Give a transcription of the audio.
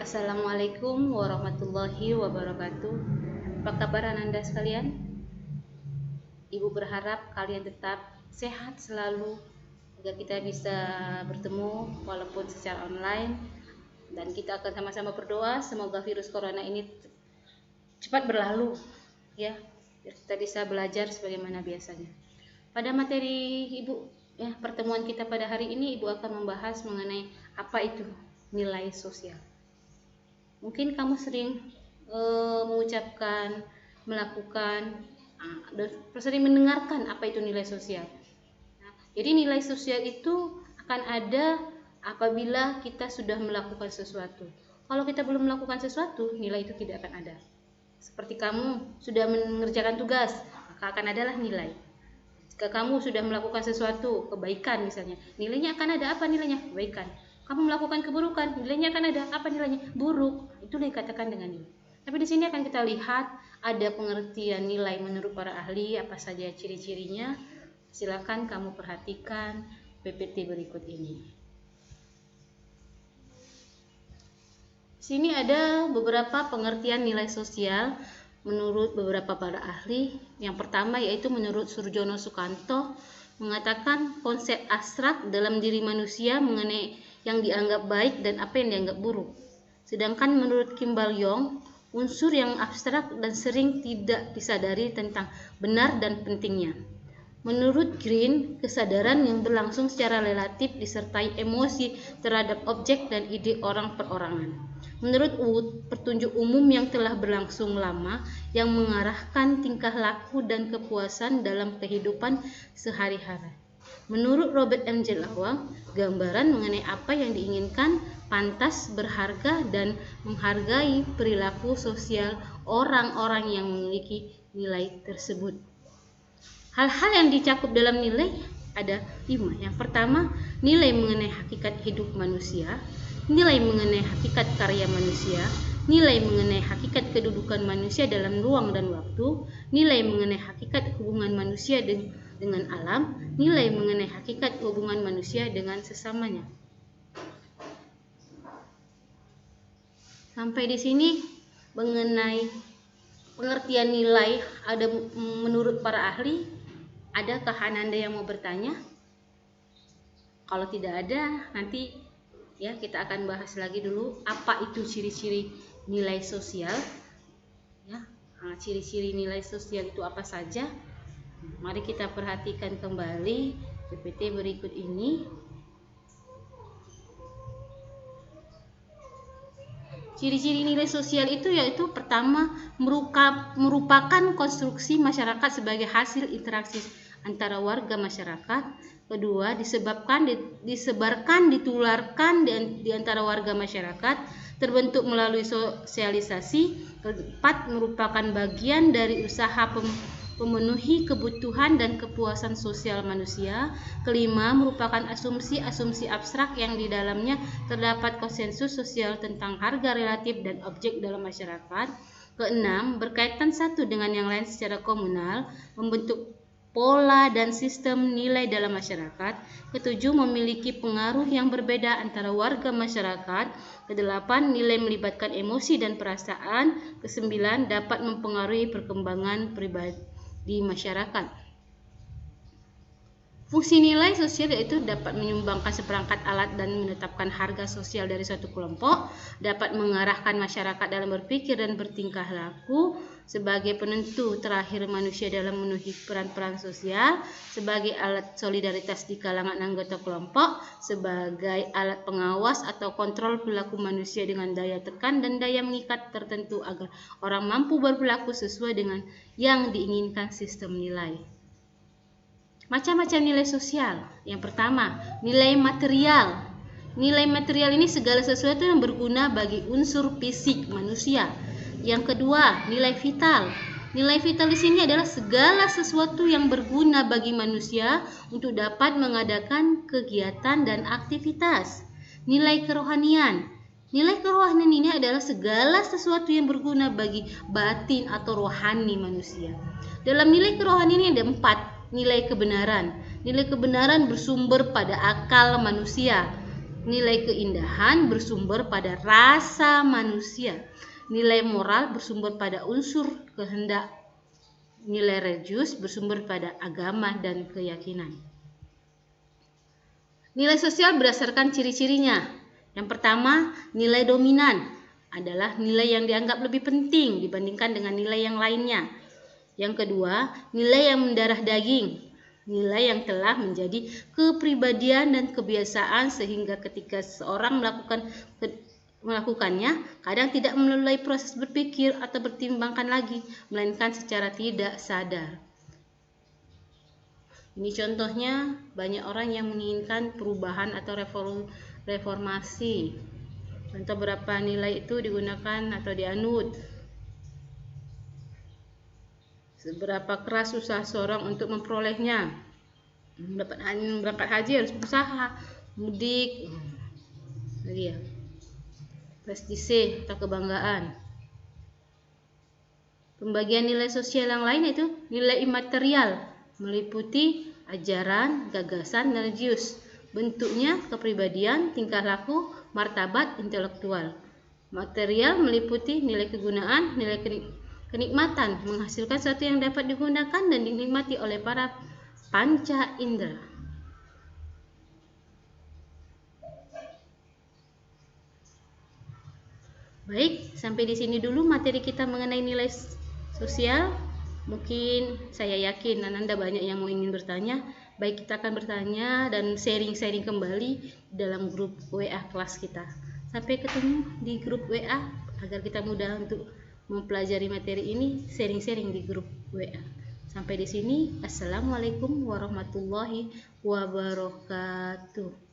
Assalamualaikum warahmatullahi wabarakatuh. Apa kabar Ananda sekalian? Ibu berharap kalian tetap sehat selalu agar kita bisa bertemu walaupun secara online, dan kita akan sama-sama berdoa semoga virus corona ini cepat berlalu ya, biar kita bisa belajar sebagaimana biasanya. Pada materi Ibu pertemuan kita pada hari ini, Ibu akan membahas mengenai apa itu nilai sosial. Mungkin kamu sering mengucapkan, melakukan, dan sering mendengarkan apa itu nilai sosial. Jadi nilai sosial itu akan ada apabila kita sudah melakukan sesuatu. Kalau kita belum melakukan sesuatu, nilai itu tidak akan ada. Seperti kamu sudah mengerjakan tugas, maka akan adalah nilai. Jika kamu sudah melakukan sesuatu, kebaikan misalnya, nilainya akan ada apa nilainya? Kebaikan. Kamu melakukan keburukan, nilainya akan ada apa nilainya? Buruk. Itulah dikatakan dengan nilai. Tapi di sini akan kita lihat ada pengertian nilai menurut para ahli, apa saja ciri-cirinya. Silakan kamu perhatikan PPT berikut ini. Di sini ada beberapa pengertian nilai sosial menurut beberapa para ahli. Yang pertama yaitu menurut Surjono Sukanto mengatakan konsep abstrak dalam diri manusia mengenai yang dianggap baik dan apa yang dianggap buruk. Sedangkan menurut Kimball Young, unsur yang abstrak dan sering tidak disadari tentang benar dan pentingnya. Menurut Green, kesadaran yang berlangsung secara relatif disertai emosi terhadap objek dan ide orang perorangan. Menurut Wood, petunjuk umum yang telah berlangsung lama yang mengarahkan tingkah laku dan kepuasan dalam kehidupan sehari-hari. Menurut Robert M. Lawang, gambaran mengenai apa yang diinginkan, pantas, berharga, dan menghargai perilaku sosial orang-orang yang memiliki nilai tersebut. Hal-hal yang dicakup dalam nilai ada 5. Yang pertama, nilai mengenai hakikat hidup manusia, nilai mengenai hakikat karya manusia, nilai mengenai hakikat kedudukan manusia dalam ruang dan waktu, nilai mengenai hakikat hubungan manusia dengan alam, nilai mengenai hakikat hubungan manusia dengan sesamanya. Sampai di sini mengenai pengertian nilai ada menurut para ahli. Adakah Ananda yang mau bertanya? Kalau tidak ada, nanti ya kita akan bahas lagi dulu apa itu ciri-ciri nilai sosial. Ya, ciri-ciri nilai sosial itu apa saja? Mari kita perhatikan kembali PPT berikut ini. Ciri-ciri nilai sosial itu yaitu pertama merupakan konstruksi masyarakat sebagai hasil interaksi antara warga masyarakat. Kedua, disebarkan, ditularkan di antara warga masyarakat, terbentuk melalui sosialisasi. Keempat, merupakan bagian dari usaha pemenuhi kebutuhan dan kepuasan sosial manusia. Kelima, merupakan asumsi-asumsi abstrak yang di dalamnya terdapat konsensus sosial tentang harga relatif dan objek dalam masyarakat. Keenam, berkaitan satu dengan yang lain secara komunal, membentuk pola dan sistem nilai dalam masyarakat. Ketujuh, memiliki pengaruh yang berbeda antara warga masyarakat. Kedelapan, nilai melibatkan emosi dan perasaan. Kesembilan, dapat mempengaruhi perkembangan pribadi di masyarakat. Fungsi nilai sosial yaitu dapat menyumbangkan seperangkat alat dan menetapkan harga sosial dari suatu kelompok, dapat mengarahkan masyarakat dalam berpikir dan bertingkah laku, sebagai penentu terakhir manusia dalam memenuhi peran-peran sosial, sebagai alat solidaritas di kalangan anggota kelompok, sebagai alat pengawas atau kontrol perilaku manusia dengan daya tekan dan daya mengikat tertentu agar orang mampu berperilaku sesuai dengan yang diinginkan sistem nilai. Macam-macam nilai sosial. Yang pertama, nilai material. Nilai material ini segala sesuatu yang berguna bagi unsur fisik manusia. Yang kedua, nilai vital. Nilai vital di sini adalah segala sesuatu yang berguna bagi manusia untuk dapat mengadakan kegiatan dan aktivitas. Nilai kerohanian. Nilai kerohanian ini adalah segala sesuatu yang berguna bagi batin atau rohani manusia. Dalam nilai kerohanian ini ada 4. Nilai kebenaran. Nilai kebenaran bersumber pada akal manusia. Nilai keindahan bersumber pada rasa manusia. Nilai moral bersumber pada unsur kehendak. Nilai religius bersumber pada agama dan keyakinan. Nilai sosial berdasarkan ciri-cirinya. Yang pertama, nilai dominan adalah nilai yang dianggap lebih penting dibandingkan dengan nilai yang lainnya. Yang kedua, nilai yang mendarah daging, nilai yang telah menjadi kepribadian dan kebiasaan sehingga ketika seseorang melakukannya, kadang tidak melalui proses berpikir atau bertimbangkan lagi, melainkan secara tidak sadar. Ini contohnya, banyak orang yang menginginkan perubahan atau reformasi. Contoh berapa nilai itu digunakan atau dianut. Seberapa keras usaha seorang untuk memperolehnya. Berangkat haji harus berusaha, mudik, lagi ya, prestise atau kebanggaan. Pembagian nilai sosial yang lain itu nilai imaterial, meliputi ajaran, gagasan, dan religius. Bentuknya kepribadian, tingkah laku, martabat, intelektual. Material meliputi nilai kegunaan, nilai kenikmatan, menghasilkan sesuatu yang dapat digunakan dan dinikmati oleh para panca indera. Baik, sampai di sini dulu materi kita mengenai nilai sosial. Mungkin saya yakin Anda banyak yang mau ingin bertanya. Baik, kita akan bertanya dan sharing-sharing kembali dalam grup WA kelas kita. Sampai ketemu di grup WA agar kita mudah untuk mempelajari materi ini, sharing-sharing di grup WA. Sampai di sini, assalamualaikum warahmatullahi wabarakatuh.